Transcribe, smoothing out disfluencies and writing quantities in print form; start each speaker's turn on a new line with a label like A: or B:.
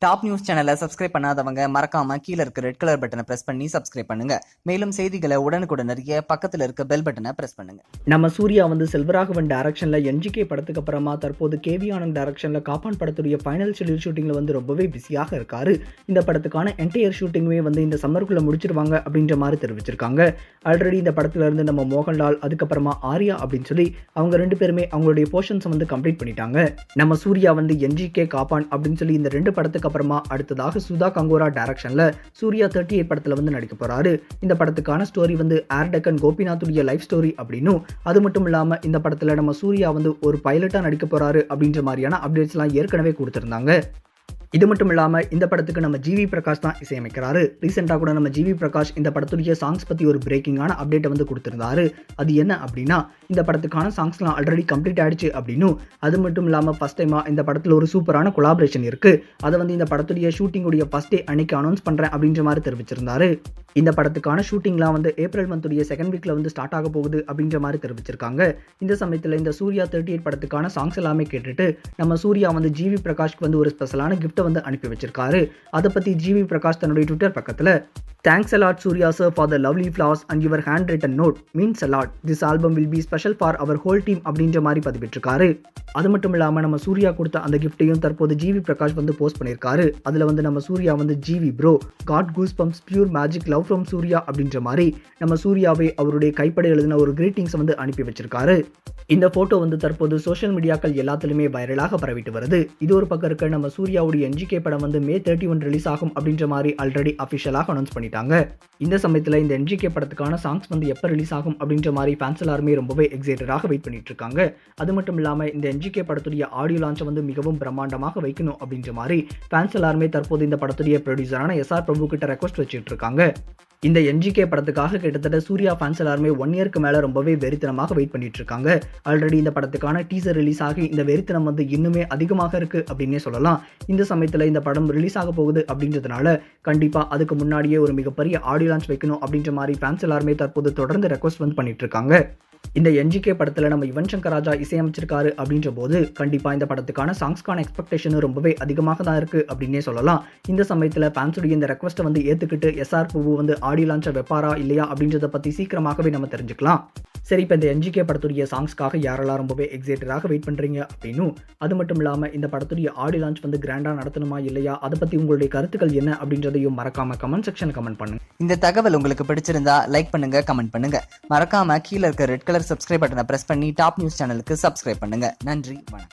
A: Top news சேனலை subscribe பண்ணாதவங்க மறக்காம கீழ இருக்க ரெட் கலர் பட்டனை பிரஸ் பண்ணி சப்ஸ்கிரைப் பண்ணுங்க. மேலும் செய்திகளை உடனுக்குடன் அறிய பக்கத்துல இருக்க பெல் பட்டனை பிரஸ் பண்ணுங்க.
B: நம்ம சூர்யா செல்வராகவன் டைரக்ஷன்ல என்ஜிகே படத்துக்கு அப்புறமா தற்போது கேவி ஆனந்த் டைரக்ஷன்ல காப்பான் படத்துடைய ஃபைனல் ஷெட்யூல் ஷூட்டிங்ல ரொம்பவே பிஸியாக இருக்காரு. இந்த படத்துக்கான என்டையர் ஷூட்டிங்குமே இந்த சம்மருக்குள்ள முடிச்சிருவாங்க அப்படின்ற மாதிரி தெரிவிச்சிருக்காங்க. ஆல்ரெடி இந்த படத்துல இருந்து நம்ம மோகன்லால் அதுக்கப்புறமா ஆர்யா அப்படின்னு சொல்லி அவங்க ரெண்டு பேருமே அவங்களுடைய போர்ஷன்ஸ் கம்ப்ளீட் பண்ணிட்டாங்க. நம்ம சூர்யா என்ஜிகே காப்பான் அப்படின்னு சொல்லி இந்த ரெண்டு படத்துக்கு அப்புறமா அடுத்ததாக சுதா கங்கோரா டைரக்ஷன்ல சூர்யா 38 படத்துல நடிக்க போறாரு. இந்த படத்துக்கான ஸ்டோரி ஏர் டெக்கன் கோபிநாத்துடைய லைஃப் ஸ்டோரி அப்படின்னும், அது மட்டும் இல்லாம இந்த படத்துல நம்ம சூர்யா ஒரு பைலட்டா நடிக்க போறாரு அப்படின்ற மாதிரியான அப்டேட்ஸ் எல்லாம் ஏற்கனவே கொடுத்திருந்தாங்க. இது மட்டும் இல்லாமல் இந்த படத்துக்கு நம்ம ஜிவி பிரகாஷ் தான் இசையமைக்கிறாரு. ரீசெண்டாக கூட நம்ம ஜிவி பிரகாஷ் இந்த படத்துடைய சாங்ஸ் பற்றி ஒரு பிரேக்கிங்கான அப்டேட்டை கொடுத்திருந்தாரு. அது என்ன அப்படின்னா, இந்த படத்துக்கான சாங்ஸ்லாம் ஆல்ரெடி கம்ப்ளீட் ஆயிடுச்சு அப்படின்னும், அது மட்டும் இல்லாமல் ஃபர்ஸ்ட் டைமாக இந்த படத்தில் ஒரு சூப்பரான கொலாபரேஷன் இருக்கு. அதை இந்த படத்துடைய ஷூட்டிங்குடைய ஃபர்ஸ்ட் டே அன்னைக்கு அனௌன்ஸ் பண்ணுறேன் அப்படின்ற மாதிரி தெரிவிச்சிருந்தாரு. இந்த படத்துக்கான ஷூட்டிங்லாம் ஏப்ரல் மந்த்துடைய செகண்ட் வீக்ல ஸ்டார்ட் ஆக போகுது அப்படின்ற மாதிரி தெரிவிச்சிருக்காங்க. இந்த சமயத்தில் இந்த சூர்யா 38 படத்துக்கான சாங்ஸ் எல்லாமே கேட்டுட்டு நம்ம சூர்யா ஜிவி பிரகாஷ்க்கு ஒரு ஸ்பெஷலான கிஃப்ட் அனுப்பி வச்சிருக்காரு. அதை பத்தி ஜிவி பிரகாஷ் தன்னுடைய ட்விட்டர் பக்கத்துல Thanks a lot Surya sir for the lovely flowers and your handwritten note. Means a lot. This album will be special for our whole team அப்படின்ற மாதிரி பதிவிட்டிருக்காரு. அது மட்டும் இல்லாம நம்ம சூர்யா கொடுத்த அந்த கிஃப்டையும் தற்போது ஜிவி பிரகாஷ் போஸ்ட் பண்ணியிருக்காரு. அதுல நம்ம Suriya GV bro got goose bumps pure magic love from Suriya அப்படின்ற மாதிரி நம்ம சூர்யாவை அவருடைய கைப்பட எழுதின ஒரு கிரீட்டிங்ஸ் அனுப்பி வச்சிருக்காரு. இந்த போட்டோ தற்போது சோஷியல் மீடியாக்கள் எல்லாத்திலுமே வைரலாக பரவிட்டு வருது. இது ஒரு பக்கம் இருக்க நம்ம சூர்யாவுடைய என்ஜிகே படம் May 31 ரிலீஸ் ஆகும் அப்படின்ற மாதிரி ஆல்ரெடி அபிஷியலாக அனௌன்ஸ் பண்ணிட்டாங்க. இந்த சமயத்தில் இந்த என்ஜிகே படத்துக்கான சாங்ஸ் எப்ப ரிலீஸ் ஆகும் அப்படின்ற மாதிரி ஃபேன்ஸ் எல்லாருமே ரொம்பவே எக்ஸைட்டடாக வெயிட் பண்ணிட்டு இருக்காங்க. அது மட்டும் இல்லாம இந்த என்ஜிகே படத்துடைய ஆடியோ லான்ச் மிகவும் பிரம்மாண்டமாக வைக்கணும் அப்படின்ற மாதிரி ஃபேன்ஸ் எல்லாருமே தற்போது இந்த படத்துடைய ப்ரொடியூசரான எஸ்ஆர் பிரபு கிட்ட ரெக்வஸ்ட் வச்சிட்டு இருக்காங்க. இந்த என்ஜிகே படத்துக்காக கிட்டத்தட்ட சூர்யா ஃபேன்ஸ் எல்லாருமே 1 இயருக்கு மேல ரொம்பவே வெறித்தனமாக வெயிட் பண்ணிட்டு இருக்காங்க. ஆல்ரெடி இந்த படத்துக்கான டீசர் ரிலீஸ் ஆகி இந்த வெறித்தனம் இன்னுமே அதிகமாக இருக்கு அப்படின்னே சொல்லலாம். இந்த சமயத்துல இந்த படம் ரிலீஸ் ஆக போகுது அப்படின்றதுனால கண்டிப்பா அதுக்கு முன்னாடியே ஒரு மிகப்பெரிய ஆடியோ லான்ச் வைக்கணும் அப்படின்ற மாதிரி ஃபேன்ஸ் எல்லாருமே தற்போது தொடர்ந்து ரெக்வஸ்ட் பண்ணிட்டு இருக்காங்க. இந்த என்ஜிகே படத்துல நம்ம யுவன் சங்கர் ராஜா இசையமைச்சிருக்காரு அப்படின்ற போது கண்டிப்பா இந்த படத்துக்கான சாங்ஸ்கான எக்ஸ்பெக்டேஷன் ரொம்பவே அதிகமாக தான் இருக்கு அப்படின்னே சொல்லலாம். இந்த சமயத்துல ஃபேன்ஸுடைய இந்த ரெக்வஸ்ட்டை ஏத்துக்கிட்டு எஸ்ஆர் பிரபு ஆடியோ லான்ச்சை வைப்பாரா இல்லையா அப்படின்றத பத்தி சீக்கிரமாகவே நம்ம தெரிஞ்சுக்கலாம். சரி, இப்போ இந்த என்ஜிகே படத்துடைய சாங்ஸ்க்காக யாரெல்லாம் ரொம்பவே எக்ஸைட்டடாக வெயிட் பண்றீங்க அப்படின்னும், அது மட்டும் இல்லாம இந்த படத்துடைய ஆடியோ லான்ச் கிராண்டா நடத்தணுமா இல்லையா, அதை பத்தி உங்களுடைய கருத்துக்கள் என்ன அப்படின்றதையும் மறக்காம கமெண்ட் செக்ஷன் கமெண்ட் பண்ணுங்க.
A: இந்த தகவல் உங்களுக்கு பிடிச்சிருந்தா லைக் பண்ணுங்க, கமெண்ட் பண்ணுங்க. மறக்காம கீழ இருக்க ரெட் கலர் சப்ஸ்கிரைப் பட்டனை பிரஸ் பண்ணி டாப் நியூஸ் சேனலுக்கு சப்ஸ்கிரைப் பண்ணுங்க. நன்றி, வணக்கம்.